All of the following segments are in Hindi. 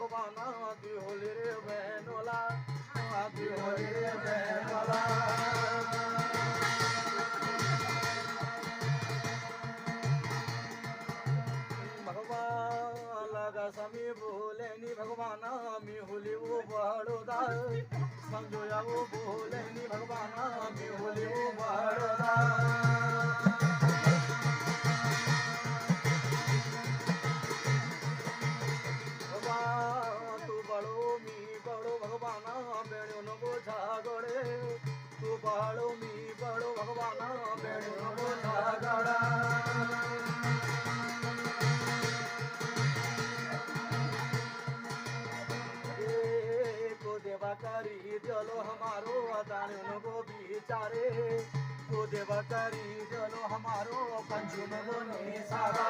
भगवान तू होली रे बहनोला तू होली रे बहनोला भगवान लगा समी बोले नी भगवान मी होली वो बड़ोदा समझोया वो बोले नी भगवान मी होली वो बड़ोदा तू बड़ो मी बड़ो भगवान बेड़ो नको झागड़े तू बड़ो मी बड़ो भगवान बेड़ो नको झागड़ा देवा करी चलो हमारो अदान को बिचारे को देवा करी चलो हमारो पंचुम को निसारा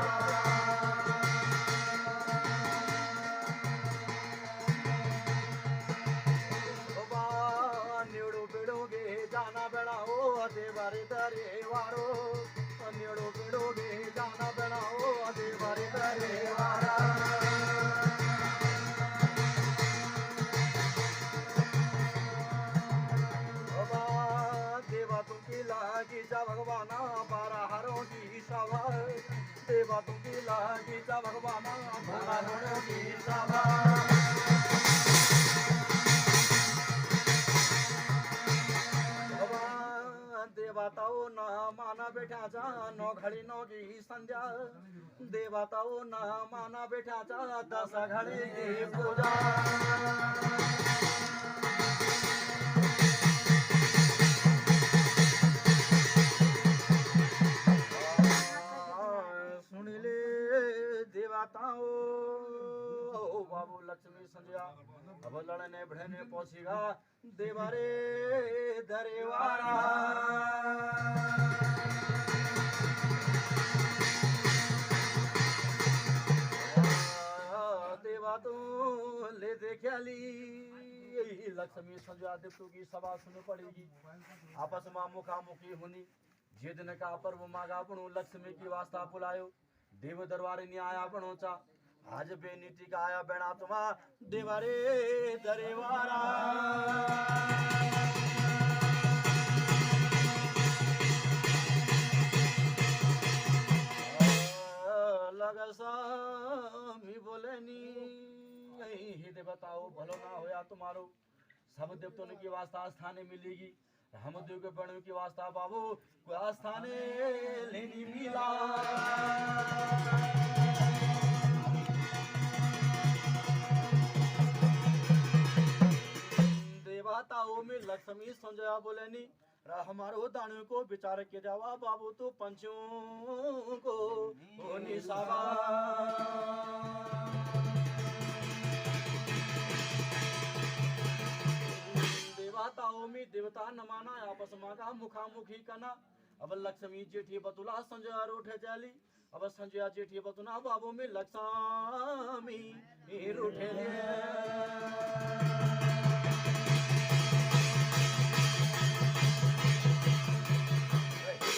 निड़ो बिड़ोगे जाना बेड़ाओ देवारे दरे वारो निड़ो बिड़ोगे जाना बेड़ाओ देवारे दरे वारा लागी जा भगवाना बारा हरों की सवा देवा तुमकी लागी जा भगवाना बारा हरों की सवा देवताओं ना माना बैठा जा नौ घड़ी नौ की संध्या देवताओं ना माना बैठा जा 10 घड़ी की पूजा बाबू लक्ष्मी संजया अब लड़ने बढ़ने पहुंचेगा देवारे दरेवारा देवा तू ले देखली लक्ष्मी संजया देवतों की सभा सुन पड़ेगी आपस में मुखामुखी होनी जे दिन का पर्व मागा पणु लक्ष्मी की वास्ता बुलायो देव दरबार ने आया पणोचा आज बेनीति का आया बेना तुमा देवारे दरेवारा लगसामी बोले नी हे दे बताओ भलो ना होया तुम्हारो सब देवतों की वास्ता स्थाने मिलेगी हम देव के बणों की वास्ता बाबू स्थाने लेनी मिला देवताओं में लक्ष्मी संजया बोले नी हमारो दानों को विचार के जावा बाबू तो पंचों को निसावा देवताओं में देवता न माना आपस में का मुखामुखी करना अब लक्ष्मी जेठी बतुला संजया रूठे चली अब संजया जेठी बतुना बाबू में लक्ष्मी रूठे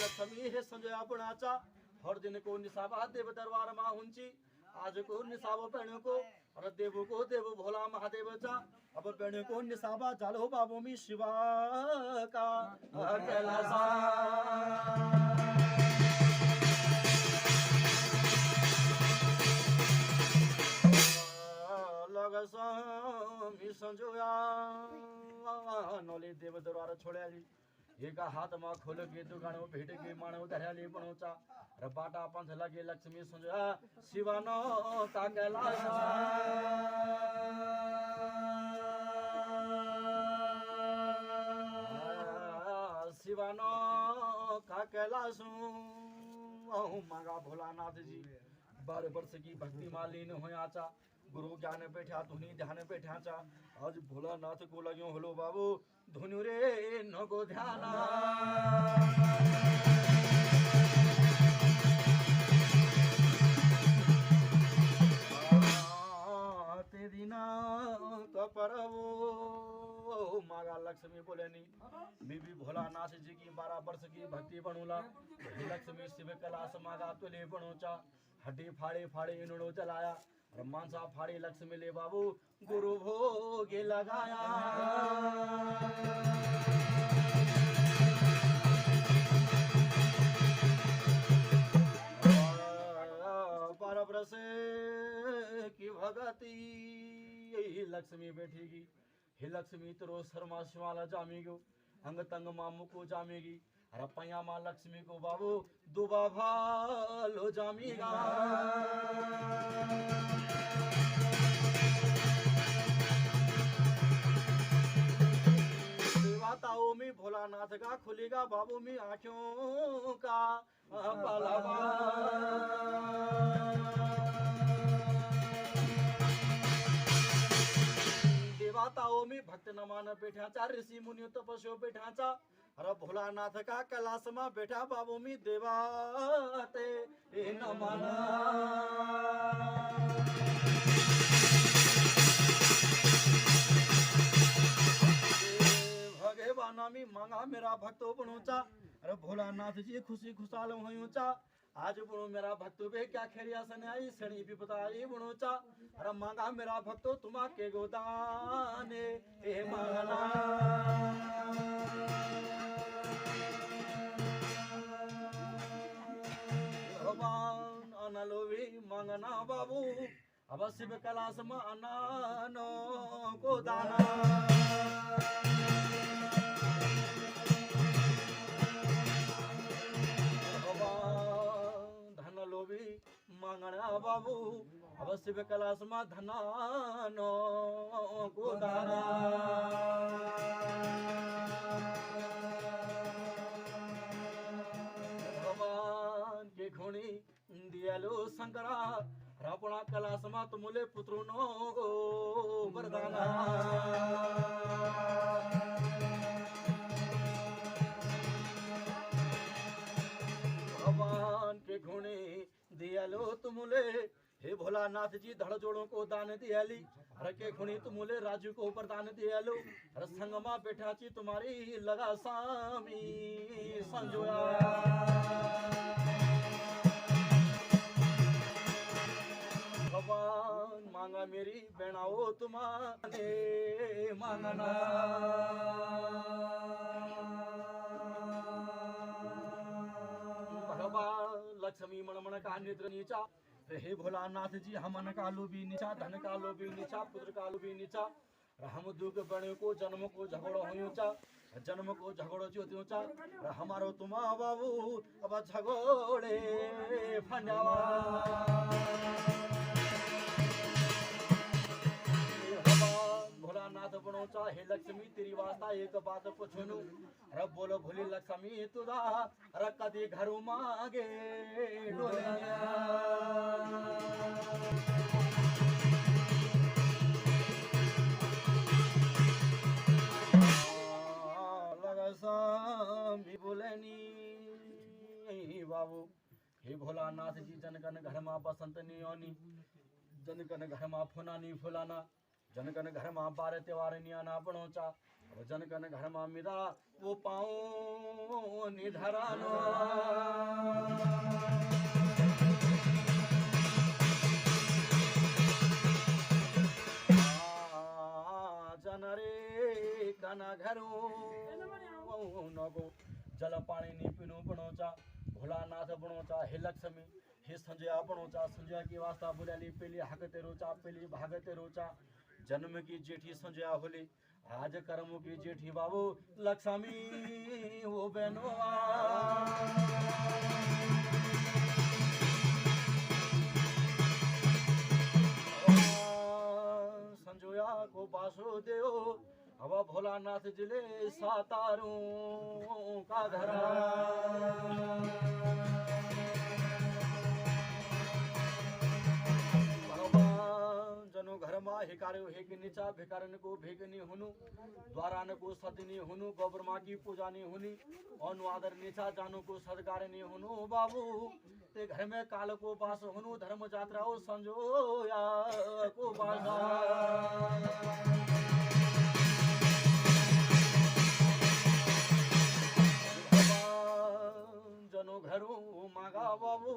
लक्ष्मी है संजया पुणाचा हर दिन को निसाबा देव दरबार मा हुंची आज को निसाबो पेणो को और देवो को देव भोला महादेव चा अब पेणो को निसाबा चालो बाबू मी शिवा का कैलासा लगसामी संजोया नोली देव दरबार छोड़या जी एक हाथ में खोल के दुकान भेट के मानव धरली बनोचा रबाटा पंथ लगे लक्ष्मी संजया शिवानो का कैलाश शिवानो का कैलाश मांगा भोलानाथ जी 12 वर्ष की भक्ति मालीन हो आचा गुरु ज्ञान बैठा धुनी ध्यान बैठा चा आज भोलानाथ को लग्यो होलो बाबू धुनु रे नको ध्याना ते दिना कपरवो मागा लक्ष्मी बोले नी बीबी भोलानाथ जी की 12 वर्ष की भक्ति बनूला लक्ष्मी शिव कैलाश मागा तुले बनोचा हड्डी फाड़े फाड़े इन्होंने जलाया मांसा फाड़ी लक्ष्मी ले बाबू गुरु भोगे लगाया। बरस की भगती यही लक्ष्मी बैठेगी। हे लक्ष्मी तेरो शर्मा शिवाला जामेगो अंग तंग मामू को जामेगी। रपैया माँ लक्ष्मी को बाबू दुबा भालो जामेगा। देवताओं में भोलानाथ का खुलेगा बाबू में आंखों का पलवा। देवताओं में भक्त नमान बैठाचा ऋषि मुनियों तपस्यो बैठाचा। अरे भोलानाथ का कैलाश में बैठा बाबू में देवाते नमाना। भगवाना में मांगा मेरा भक्तो बनूचा। अरे भोलानाथ जी खुशी खुशाल होयूचा। आज बुणो मेरा भक्तो बे क्या खेरिया सने आई सणी भी बताई बुणोचा। अरे मांगा मेरा भक्तो तुमा के गोदाने ए मांगना। भगवान अनलोवी मांगना बाबू अब शिव कैलाश में अनानो को दाना। मांगना बाबू अब शिव कैलाश में धनानो को दाना। भगवान के खुणी दियालो शंकरा रापणा कैलाश में तुमले पुत्रो नो वरदाना। भगवान के खुणी दियालो तुमुले हे भोलानाथ जी धड़ जोड़ों को दान दियाली। रखे खुणी तुमुले राजू को वरदान दियालो। संगमा बैठा ची तुम्हारी लगा सामी संजोया। भगवान मांगा मेरी बेणाओ तुम्हारे मांगना। लक्ष्मी मनमन का नेत्र नीचा। हे भोलानाथ जी हमन का लोभी नीचा धन का लोभी नीचा पुत्र का लोभी नीचा। हम दुख बने को जन्म को झगड़ो होऊचा जन्म को झगड़ो ज्योतिऊचा। हमारो तुमा बाबू अब झगोड़े फंजावा। भोलानाथ बनोचा हे लक्ष्मी तेरी वास्ता एक बात पूछनू। अरे बोलो भोली लक्ष्मी तुदा अरे कदी घर मांगे डोलिया। लगा सामी बोलेनी बाबू हे भोलानाथ जी जनकन घर मा बसंत नियोनी। जनकन घर मा फुनानी फुलाना। जनकन घर मा बारे त्योहार नियाना बनोचा। जनकन घर मा मिदा वो पाओ निधरानो। जनरे कना घरो नगो जल पानी नी पीनो बनोचा। भोलानाथ बनोचा हे लक्ष्मी हे संजया बनोचा। संजया की वास्ता बोली पहली हक तेरोचा पहली भाग तेरोचा। जन्म की जेठी संजया होली आज कर्मों की जेठी बाबू लक्ष्मी वो बहनो। संजोया को बासो देओ अब भोलानाथ जिले सातारों का घरा। घर मा हिकार्यो हेक नीचा भिकारन को भेगनी हुनु। द्वारान को सदनी हुनु गोब्रमा की पूजा नहीं हुनी। अनुआदर नीचा जानो को सदकार नहीं हुनु बाबू। ते घर में काल को बास हुनु धर्म जात्रा ओ संजोया को बासा। जनो घरों मांगा बाबू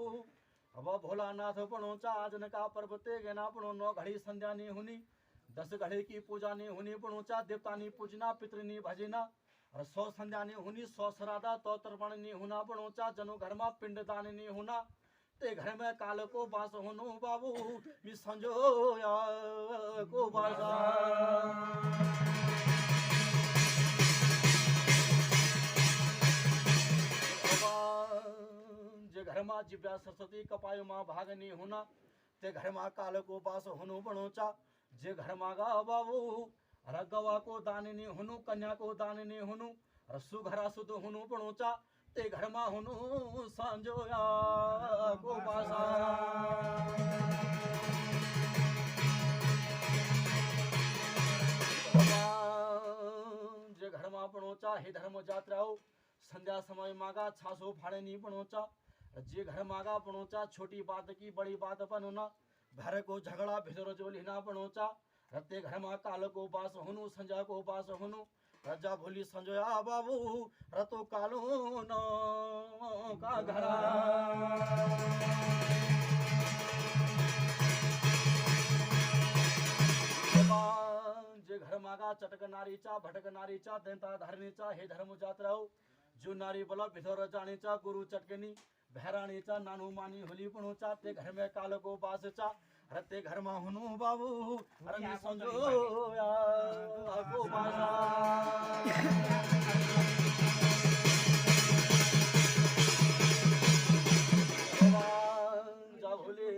अब भोलानाथ पणो चा आज का पर्व ते गेना पणो 9 घड़ी संध्या नहीं हुनी 10 घड़ी की पूजा नहीं हुनी पणो चा देवता नहीं पूजना पितृ भजना और 100 संध्या नहीं हुनी 100 श्राद्धा तो तर्पण नहीं होना पणो चा जनो घर में पिंडदान नहीं होना ते घर में काल को बास होनो बाबू मी संजोया को बासा जे घर में जिव्या सरस्वती कपायो माँ भाग नहीं होना ते घर में काल को बास होनो बनो चा जे घर में गा बाबू गवा को दान नहीं होनु कन्या को दान नहीं होनु सुघरा सुध होनु बनो चा ते घर में होनु संजोया को बासा जे घर में बनो चा हे धर्म जात्रा हो संध्या समय मागा छासो फाड़े नहीं बनोचा जे घर मागा बनोचा छोटी बात की बड़ी बात बनोना घर को झगड़ा भिजर जो लिना बनोचा रत्ते घर मा काल को बास होनु संजा को बास होनु रजा भोली संजोया बाबू रतो कालो न का घरा जे घर मागा चटक नारी चा भटक नारी चा दंता धरणी चा हे धर्म जात्रा हो जो नारी बोला भिधर जाणीचा गुरु चटकनी भैराणीचा नानू मानी होली पणोचा ते घर में काल को बासचा रत्ते घर में हुनु बाबू अरे संजो या को बासा जा भोले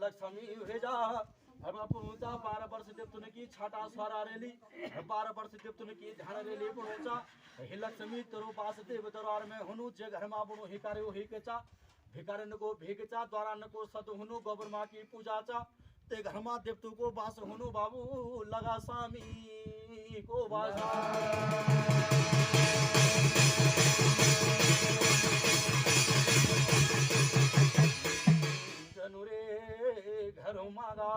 लक्ष्मी भेजा हरमा पुणुचा 12 वर्ष देव तुने की छाटा स्वारा रेली 12 वर्ष देव तुने की ध्यान रेली पुणुचा हे लक्ष्मी तरो पास देव दरबार में हुनु जे घर मा बुणु हिकारे ही केचा भिकारन को भेगचा द्वारा न को सत हुनु गोबर माँ की पूजा चा ते घर मा देवतु को बास हुनु बाबू लगा स्वामी को बासा जनुरे घर मागा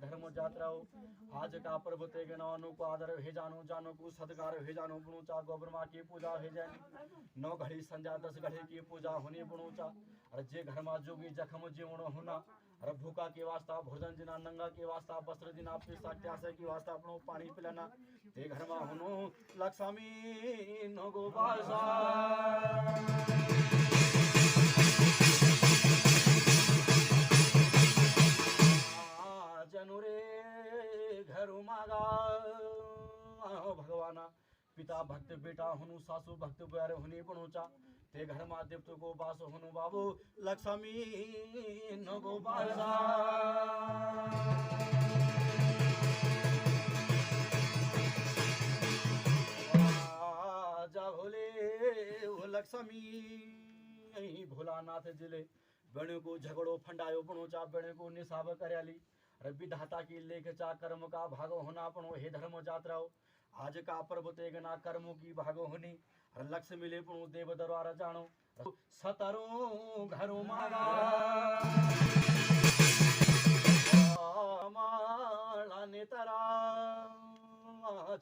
धर्म जात्रा आज का पर्व ते गनानु को आदर हे जानो को सत्कार हे जानो बुणुचा गोबर माँ की पूजा हे जानी 9 घड़ी संध्या 10 घड़ी की पूजा होनी बुणुचा अरे जे घर मा जोगी जखम जीवन होना अरे भूखा के वास्ता भोजन दिना नंगा के वास्ता वस्त्र दिना पिसा त्यासे की वास्ता अपनो पानी पिलाना ते घर मा हुनु लक्ष्मी न गो बासा जनुरे घर मागा भगवाना पिता भक्त बेटा हुनु सासू भक्त प्यारे हुनी बणोचा ते घर मा देवतो को बास हुनु बाबू लक्ष्मी न गो बासा जा भोले वो लक्ष्मी भोलानाथ जिले बेणु को झगड़ो फंडायो बणोचा बेणु को निसाब करयाली विधाता की लेख चा कर्म का भाग होना पणो हे धर्म जात्रा आज का पर्व तेगना कर्मों की भाग होनी लक्ष्य मिले पणो देव दरबार जानो सतरो घरों मागा माला नेतरा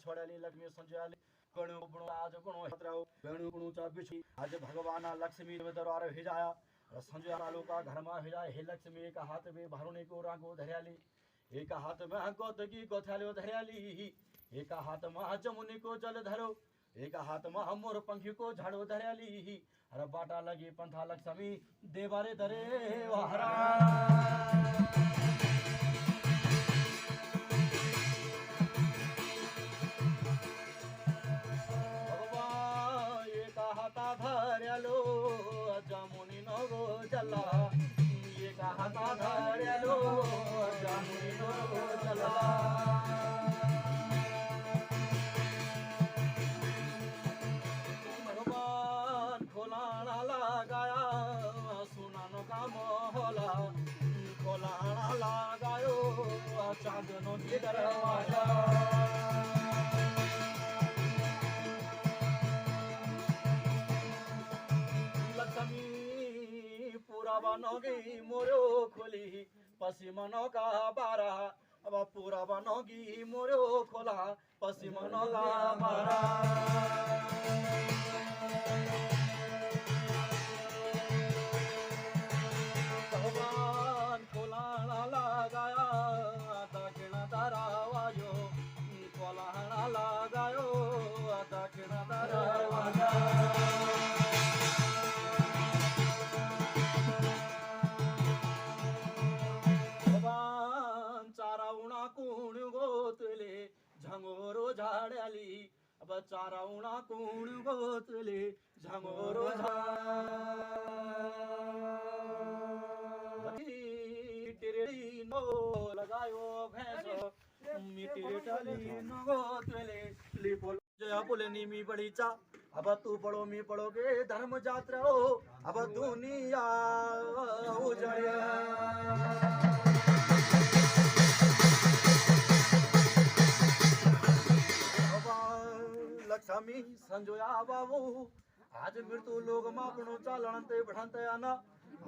छोड़ाली लक्ष्मी संजयाली गणो गुणो आज गुणो हतराओ गणो गुणो चा बिछी आज भगवान लक्ष्मी देव दरबार भेजाया संजय लालो का घर में भेजाया हे लक्ष्मी एक हाथ में भरुणी को रागो धरियाली एक हाथ में गोत की गोथालो धरियाली एक हाथ में जमुनी को जल धरो एक हाथ में मोर पंखी को झाड़ो धरियाली अरे बाटा लगी पंथा लक्ष्मी देवारे दरे वाहरा भगवान एक हाथा धरियालो जमुनी नो गो जला एक हाथा धरियालो जमुनी नो गो जला मोहला खोलाना लगायो चांदनो की दरवाजा लक्ष्मी पूरा बनोगी मोरो खोली पश्चिमनो का बारा अब पूरा बनोगी मोरो खोला पश्चिमनो का बारा चाराउणा कोण गोतले झमोरो टिरड़ी नो लगायो भैंसो मिटी टली नो गोतले लिपो जया बोले नीमी बड़ी चा अब तू पढ़ो मी पढ़ोगे धर्म जात्रा हो अब दुनिया उजड़े लक्ष्मी संजोया बाबू आज मृत्यु लोग मापणो चालणते बढ़ते आना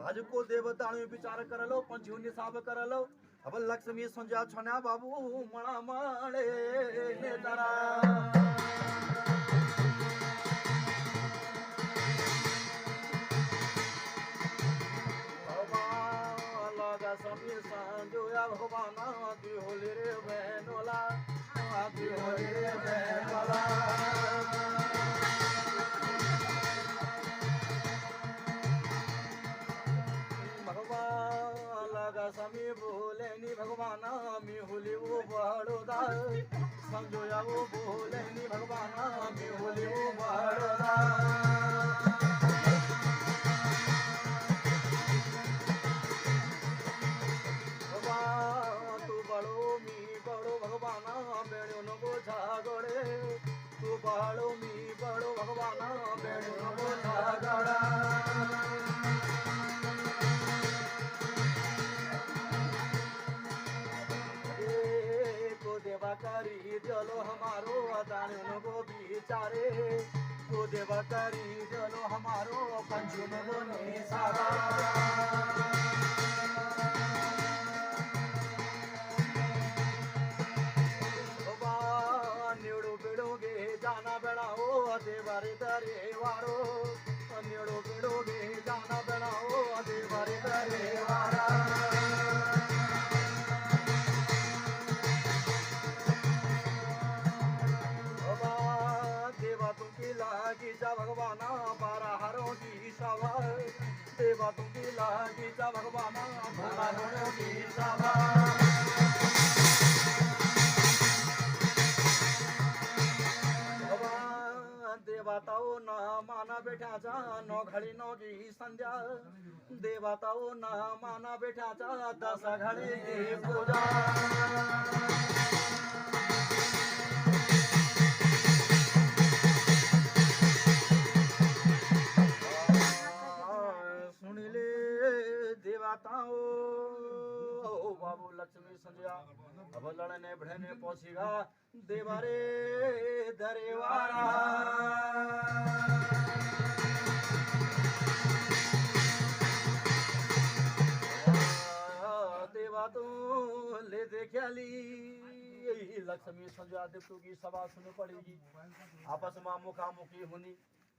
आज को देवताणी विचार कर लो पंचू निसाब कर लो अब लक्ष्मी संजया छन्या बाबू मणा माणे नेतरा लक्ष्मी संजोया भगवाना दी होली रे बहनोला दी होली रे बहनोला समी बोले नी भगवाना मी होली वो बड़ोदा समझोया वो बोले नी भगवाना मी होली वो बड़ोदा तू बड़ो मी बड़ो भगवाना बेड़ो नो को झागड़े तू बड़ो मी बड़ो भगवाना बेड़ो नो को झागड़ा करी चलो हमारो अदानियों को बिचारे को देवा करी चलो हमारो पंचुन को निसारा निड़ो बिड़ोगे जाना बेड़ाओ देवारे दरे वारो निड़ो बिड़ोगे जाना बेड़ाओ देवारे दरे वारा लागी जा भगवाना बारा हरों की सभा देवा तुमकी लागी जा भगवाना बारा हरों की सभा देवताओं ना माना बैठा जा नौ घड़ी नौ की संध्या देवताओं ना माना बैठा जा 10 घड़ी की पूजा बाबू लक्ष्मी संजया अब लड़ने बढ़ने पहुंचेगा देवारे दरेवारा देवा तू ले देखा ली लक्ष्मी संजया देवतों की सभा सुन पड़ेगी आपस में मुखामुखी होनी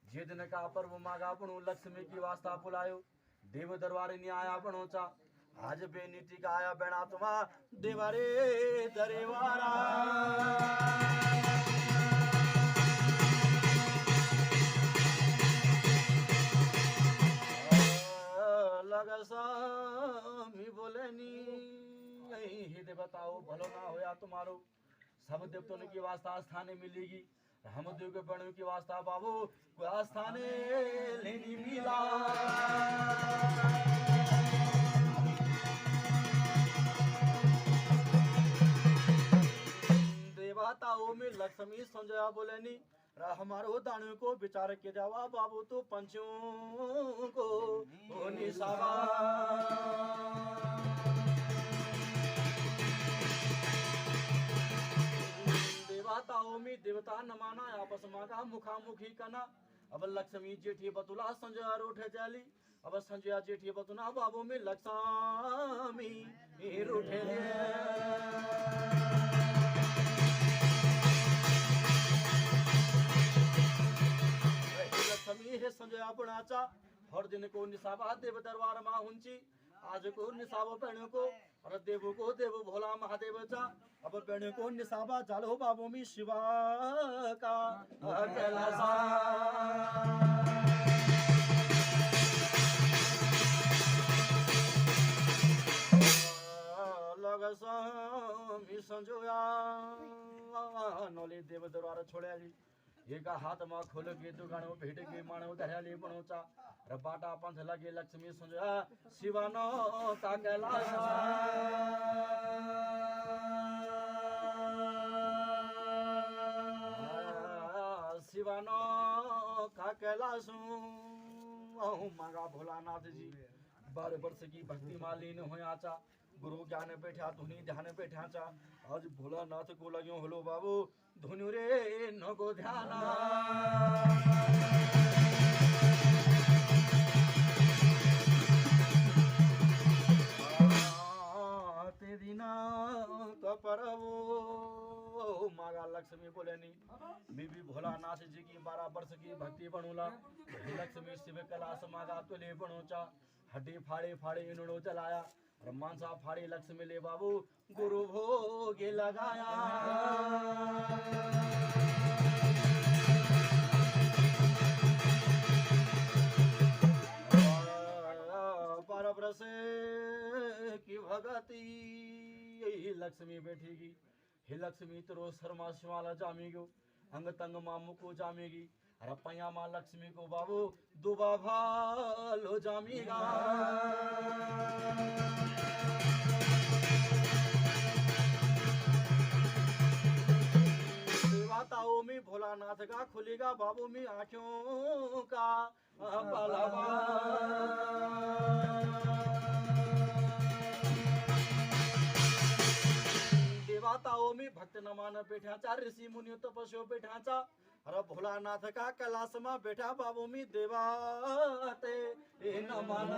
जे दिन का पर्व मागा पणु लक्ष्मी की वास्ता बुलायो देव दरबार ने आया पणोचा आज बेनीति का आया बेना तुमा देवारे दरेवारा लगसामी बोले नी हे देवताओ भलो ना होया तुम्हारो सब देवतों की वास्ता स्थाने मिलेगी हम देव के बणों की वास्ता बाबू कोई स्थाने लेनी मिला देवताओं में लक्ष्मी संजया बोले नी हमारो दानों को विचार के जावा बाबू तो पंचों को निसावा देवताओं में देवता न माना आपस मांगा मुखामुखी कना अब लक्ष्मी जेठी बतुला संजया रूठे जाली अब संजया जेठी बतुना बाबू में लक्ष्मी रूठे लक्ष्मी है संजया अपनाचा हर दिन को निसाबा देव दरबार मा हुंची आज को निसाबो पेणो को और देव को देव भोला महादेव चा अब पेणो को निसाबा चालो बाबू मी शिवा का कैलासा लगसा मी संजोया नोले देव दरबार छोड़या जी एका हात मा खोल गे दुगाणो भेट गे माणो धऱ्याले बनोचा रबाटा पंथ लगे लक्ष्मी संजया शिवानो का कैलाश शिवानो का कैलाश मांगा भोलानाथ जी 12 वर्ष की भक्ति मालीन होयाचा गुरु ज्ञान बैठा धुनी ध्यान बैठाचा आज भोलानाथ को लग्यो हलो बाबू धुनु रे नको ध्यान ते दिना कपरवो मागा लक्ष्मी बोलेनी मी भी भोलानाथ जी की 12 वर्ष की भक्ति बनूला लक्ष्मी शिव कैलाश मागा तुले बनोचा हड्डी फाड़े फाड़े इन्होंने चलाया ब्रह्मान साहब फाड़ी लक्ष्मी ले बाबू गुरु भोग लगाया परब्रस की भगती यही लक्ष्मी बैठेगी हे लक्ष्मी तेरो शर्मा शिवाला जामेगो अंग तंग मामू को जामेगी रपैया माँ लक्ष्मी को बाबू दुबा भालो जामीगा देवताओं में भोलानाथ का खुलेगा बाबू में आंखों का पलवा देवताओं में भक्त नमान बैठाचा ऋषि मुनि तपस्यो बैठाचा अरे भोलानाथ का कैलाश में बैठा बाबू मी देवाते नमन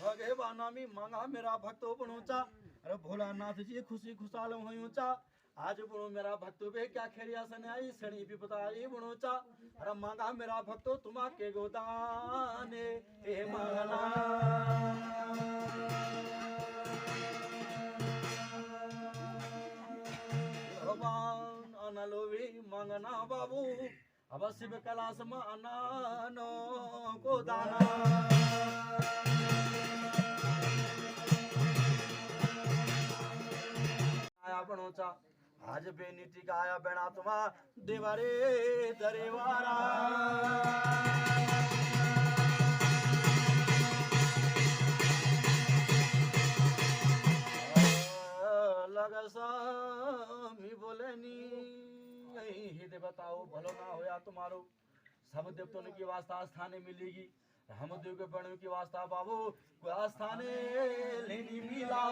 भगवाना मी मांगा मेरा भक्तो बनोचा अरे भोलानाथ जी खुशी खुशाल होयूचा आज बनो मेरा भक्तो बे क्या खेरिया सन्याई सणी भी बताई बनोचा अरे मांगा मेरा भक्तो तुमा के गोदाने हे मांगना भगवान अनलोवी मांगना बाबू अब शिव कैलाश में अनानो को दाना आया बनोचा आज बेनीति का आया बेना तुमा देवारे दरेवारा लगसामी बोलेनी ही देवताओ भलो ना होया तुम्हारो सब देवताओं की वास्ता स्थाने मिलेगी हम देव के बणों की वास्ता बाबू कोई स्थाने लेनी मिला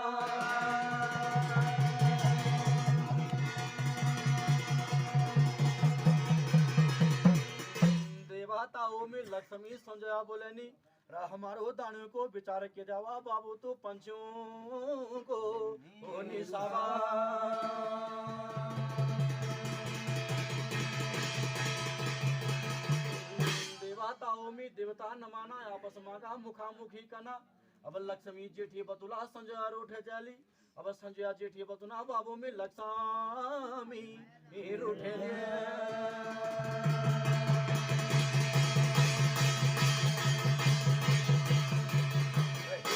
देवताओं में लक्ष्मी संजया बोलेनी हमारो दानों को विचार के जावा बाबू तो पंचों को निशावा देवताओं में देवता न माना आपस मांगा मुखामुखी कना अब लक्ष्मी जेठी बतुला संजया रूठे जाली अब संजया जेठी बतुना बाबू में लक्ष्मी रूठे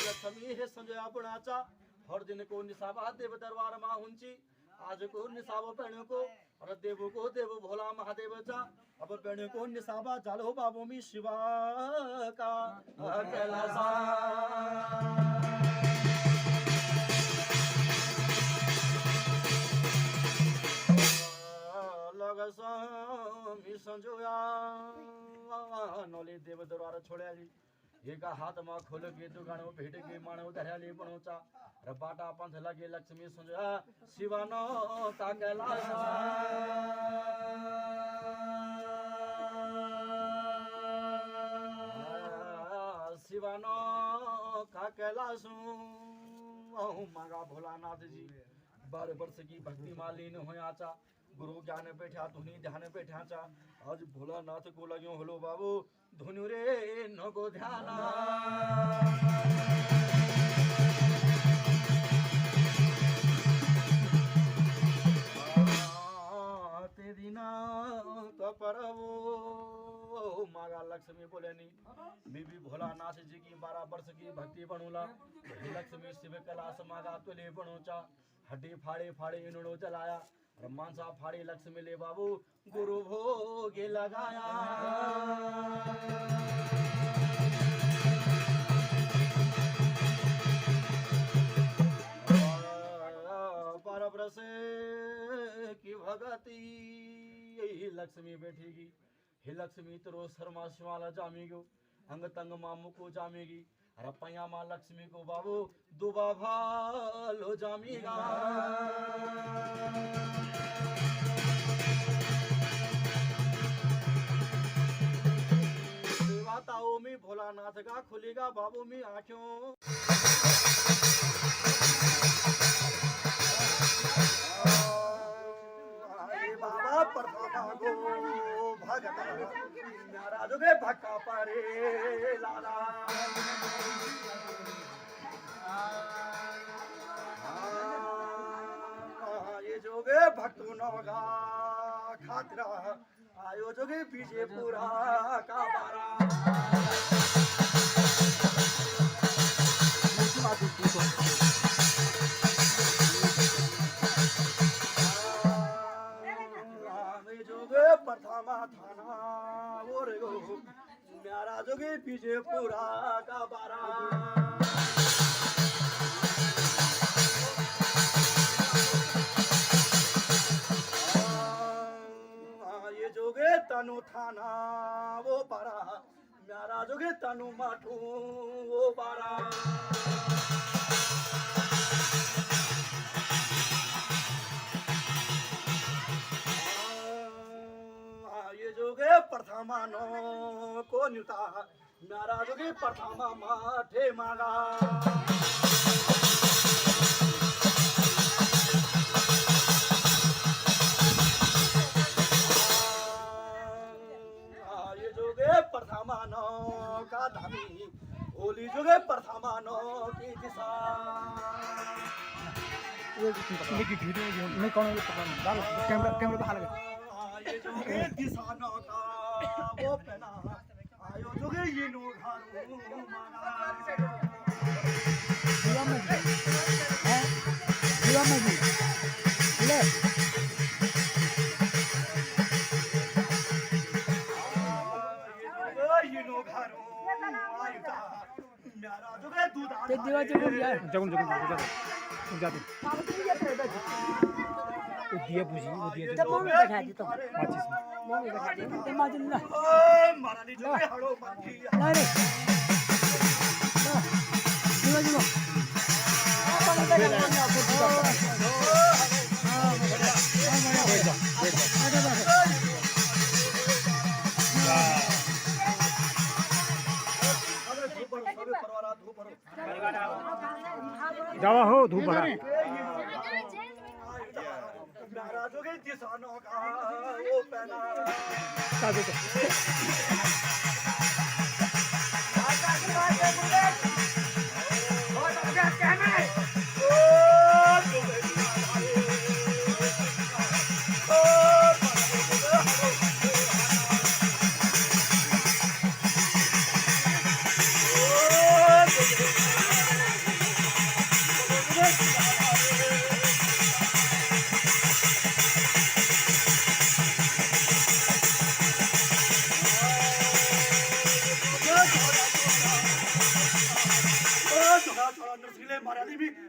लक्ष्मी है संजया बुणाचा हर दिन को निसाबा देव दरबार माँ हुंची आज को निसाबो पेणो को और देवो को देव भोला महादेव चा अब पेणो को निसाबा चालो बाबू मी शिवा का कैलासा लगसामी संजोया नोले देव दरबार छोड़या जी एका हात मा खोल गे दुगाणो भेट गे माणो धऱ्याले बनोचा रबाटा पंथ लगे लक्ष्मी संजया शिवानो का कैलाश शिवानो का कैलाश मांगा भोलानाथ जी 12 वर्ष की भक्ति मालीन होयाचा गुरु ज्ञान बैठा धुनी ध्यान बैठाचा आज भोलानाथ को लग्यो हलो बाबू धुनु रे नको ध्यान ते दिना कपरवो मागा लक्ष्मी बोले नी बीबी भोलानाथ जी की 12 वर्ष की भक्ति बनूला लक्ष्मी शिव कला समागा तुले बनोचा हड्डी फाड़े फाड़े इन्होंने चलाया मानसा फाड़ी लक्ष्मी ले बाबू गुरु भोग लगाया परब्रस की भगती लक्ष्मी बैठेगी हे लक्ष्मी तेरो शर्मा शिवाला जामेगो अंग तंग मामू को जामेगी रपैया माँ लक्ष्मी को बाबू दुबा भालो जामेगा देवताओं में भोलानाथ का खुलेगा बाबू में आंखों बाबा परफामा गो भगता नाराजो के भक्का परे लाला ये जोगे भक्तों नौगा खातरा आयो जोगे पीछे पूरा का बारा प्रथमा थाना और मेरा जोगे पीछे पूरा का बारा ये जोगे तनु थाना वो बारा मेरा जोगे तनु माठू वो बारा प्रथमानो को न्यूता नारा जोगे प्रथमा माठे मागा ये जोगे प्रथमानो का धामी ओली जोगे प्रथमानो की दिशा मैं कौन कैमरा बाहर लगा ये जोगे किसानों का वो पहना आयो जोगे ये नो घारू ये नो घारू आयुता मेरा जोगे दूधा दिवा दिया बुझी वो दिया जब मम्मी बैठा दी तो माचिस मम्मी बैठा दी ते माजिन ना मारा नी जोगे हड़ो मांगी नहीं दिवा दिवा अपन इधर ना जावा हो धूप भरा नाराजोगे किसानों का वो पहना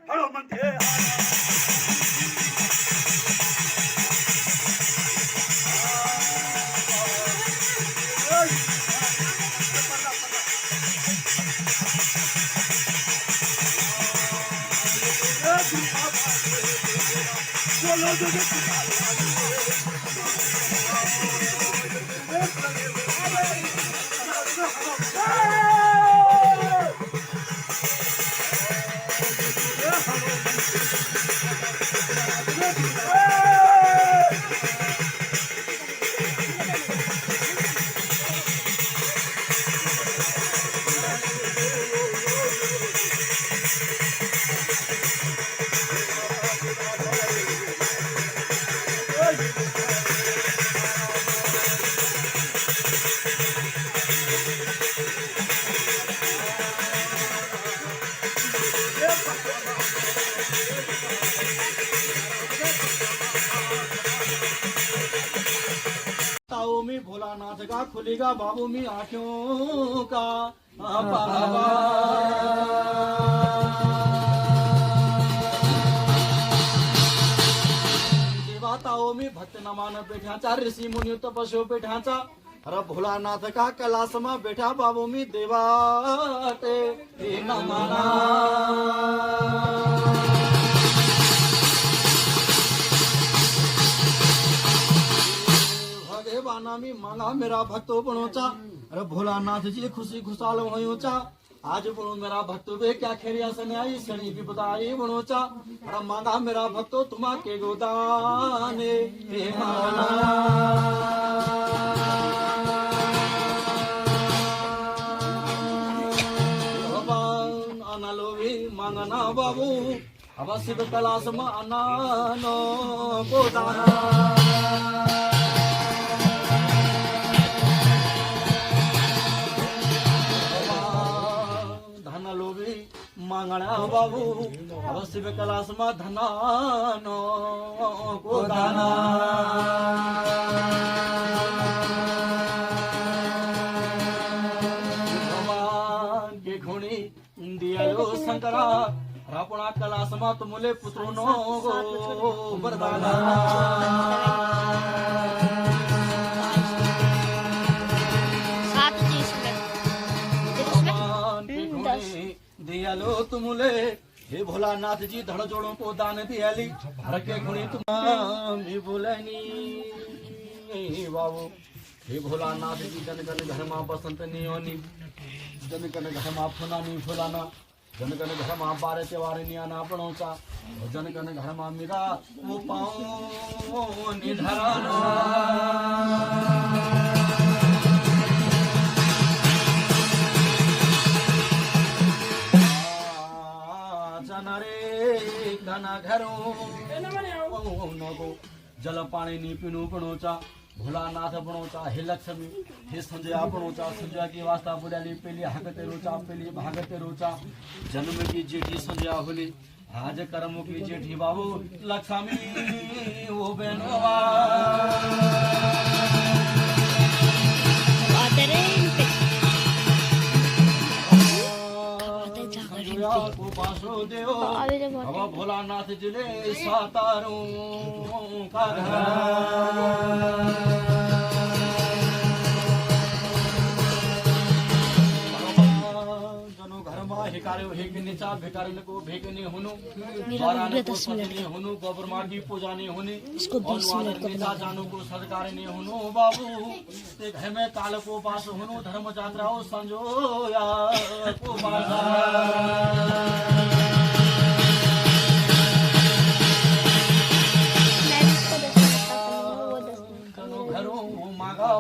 हड़ो मंथे भोलानाथ का खुलेगा बाबू मी आंखों का देवताओं में भक्त न मान बैठा ऋषि मुनि तपस्यो बैठा अरे भोलानाथ का कैलाश में बैठा बाबू मी देवाते न माना भगवाना में मांगा मेरा भक्तो बनोचा अरे भोलानाथ जी खुशी खुशाल होयोचा आज बनो मेरा भक्तो बे क्या खेरिया सन्याई शनि भी बताई बनोचा अरे मांगा मेरा भक्तो तुमा के गोदाने हे माना भगवान अनलोभी मांगना बाबू अवश्य कलाश में अनानो गोदाना मांगना बाबू अवश्य में कलाश में धनानो को दाना भगवान के खुणी दियालो शंकरा रापणा कलाश में तुमले पुत्रो नो गो वरदाना दियालो तुमले हे भोलानाथ जी धड़ जोड़ों को दान दियाली हर के गुणी तुम बोलनी बाबू हे भोलानाथ जी जन जन घर में बसंत नियोनी जन जन घर में फुना नहीं फुलाना जन जन घर में बारे त्योहार नहीं आना पड़ोचा जन जन घर में मेरा वो पाओ निधराना घरों जल पानी नी पीनू पड़ोचा भोलानाथ बनोचा हे लक्ष्मी हे संजया बनोचा संजया की वास्ता बुलाली पेली हकते रोचा पेली भागते रोचा जन्म की जेठी संजया होली आज कर्मों की जेठी बाबू लक्ष्मी वो बेनवा को पासो देओ अब भोलानाथ जिले सातारों का जनो घर में हिकारे हेक नीचा भिकारिन को भेकने हुनु बाराने को सजने हुनु गोबर माटी पूजाने हुनी और नीचा जानो को सदकारने हुनु बाबू ते घर में काल को पास हुनु धर्म यात्राओ संजोया को बाजा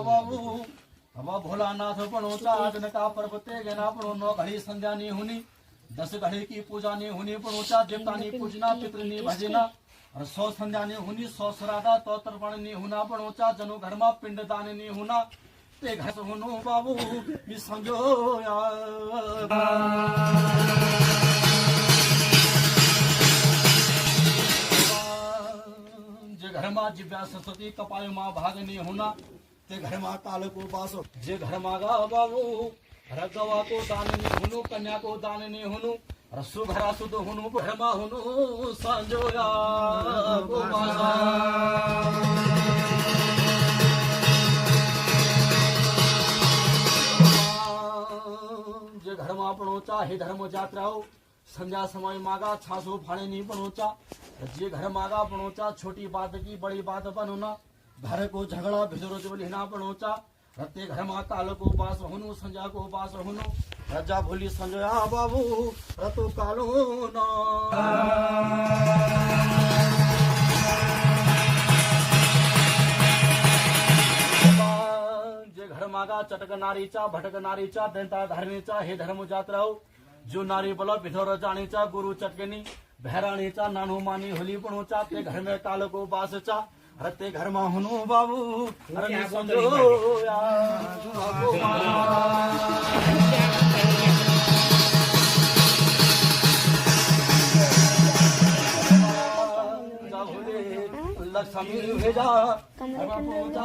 बाबू अब भोलानाथ पड़ोचा दिन का पर्वते गना पड़ो 9 घड़ी संध्या नहीं होनी 10 घड़ी की पूजा नहीं होनी पड़ोचा देवता नहीं पूजना पितृ नहीं भजना और 100 संध्या नहीं होनी 100 श्राद्ध तो तर्पण नहीं होना पड़ोचा जनो घर में पिंड दान नहीं होना ते घर होनो बाबू भी समझो जे घर में जिव्या सरस्वती कपाल माँ भाग नहीं होना ते घर में काल को पासो जे घर मागा बाबू रगवा को दान नहीं हुनु कन्या को दान नहीं हुनु रसु घरा सुध हुनु भरमा हुनु संजोया को पासा जे घर में पड़ोचा हे धर्म यात्राओ संध्या समय मागा छासो फाड़े नहीं पड़ोचा जे घर मागा पड़ोचा छोटी बात की बड़ी बात बनोना घर को झगड़ा भिजरो जो लेना पड़ोचा रत्ते घर में काल को पास हुनु संजा को पास हुनु रजा भोली संजया बाबू रतो कालो ना जे घर मागा चटक नारीचा भटक नारीचा दंता धरणीचा हे धर्म जात्राओ जो नारी बोलो भिधोर जाणीचा गुरु चटकनी भैराणीचा नानू मानी होली पणोचा ते घर में काल को पासचा रत्ते घर में हुनु बाबू अरे समझो लक्ष्मी भेजा पहुंचा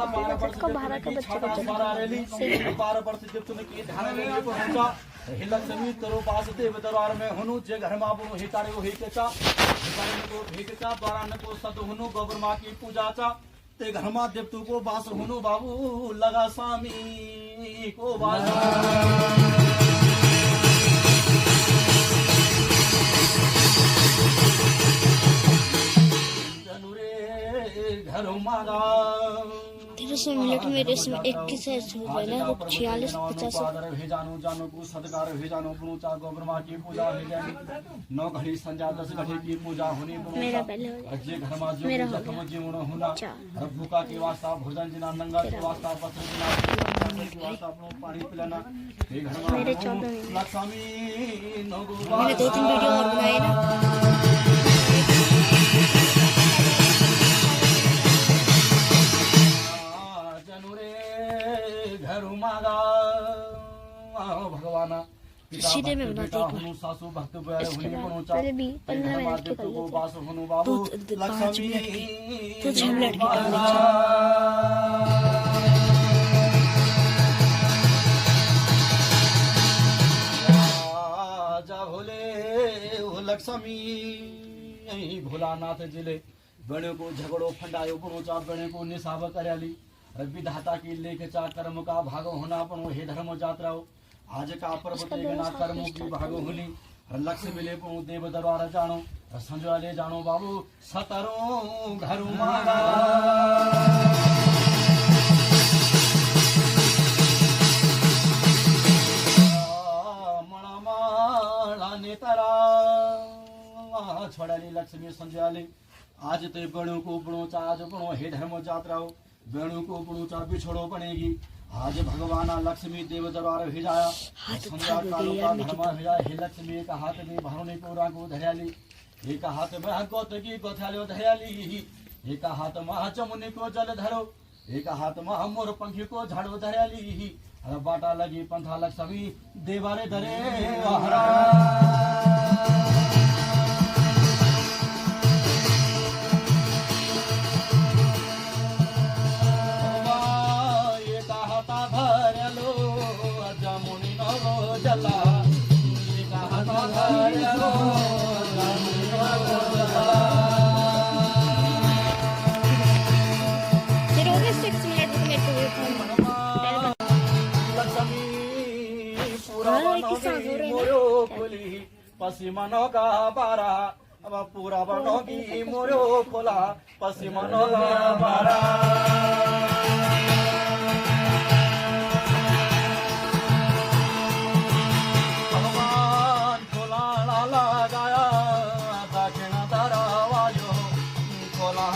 12 वर्ष तुमने की ध्यान में पहुंचा हे लक्ष्मी तेरो पास देव दरबार में हुनु जे घर मा बुनु हे तारे हे केचा को भेकचा द्वारा न को सद हुनु गोबर मां की पूजा चा ते घर मा देवतु को बास हुनु बाबू लगा स्वामी को बास घरों मागा तेरे से मिनट मेरे इसमें 21 है हो जाए ना 46 50 हे जानो जानो को सदकार हे जानो पुनु चा गोबर मां की पूजा हे जानी 9 घड़ी संध्या 10 घड़ी की पूजा होनी मेरा पहले हो जे घर में जो जखम जीवन होना और भूखा के वास्ता भोजन जिना नंगा के वास्ता पत्र जिना के वास्ता अपनो पानी पिलाना हे घर में मेरे 14 लक्ष्मी नगो मैंने 2-3 वीडियो और बनाए ना भगवान सीधे में बनाते हैं सासू भक्त पहले भी 15 मिनट के कर लेते बाबू 5 मिनट तो 6 मिनट के कर जा भोले वो लक्ष्मी भोलानाथ जिले बड़े को झगड़ो फंडायो पुनो चा बड़े को निसाब करयाली विधाता की लेख चा कर्म का भाग होना पण हे धर्म जात्राओ आज का पर्व तेगना कर्मों की भाग होनी लक्ष्य मिले पुनो देव दरबार जानो संजवाले जानो बाबू सतरो घर मागा मणमाला नेतरा छोड़ाली लक्ष्मी संजवाले आज ते बणो को बणो चा आज बणो हे धर्म जात्राओ बेणु को पुणुचा बिछड़ो बनेगी आज भगवान लक्ष्मी देव दरबार भेजाया संध्या कालो का धर्मा भेजा हे लक्ष्मी एक हाथ में भरने को रागो धरयाली एक हाथ में गोत की गोथालो धरयाली एक हाथ में चमुनि को जल धरो एक हाथ में मोर पंखी को झाड़ो धरयाली अरे बाटा लगी पंथा लक्ष्मी देवारे धरे हरा पसीमनो का बारा अब पूरा बनो की मोरो खोला पसीमनो का बारा भगवान खोला लगाया दक्षिण दरवाजो खोला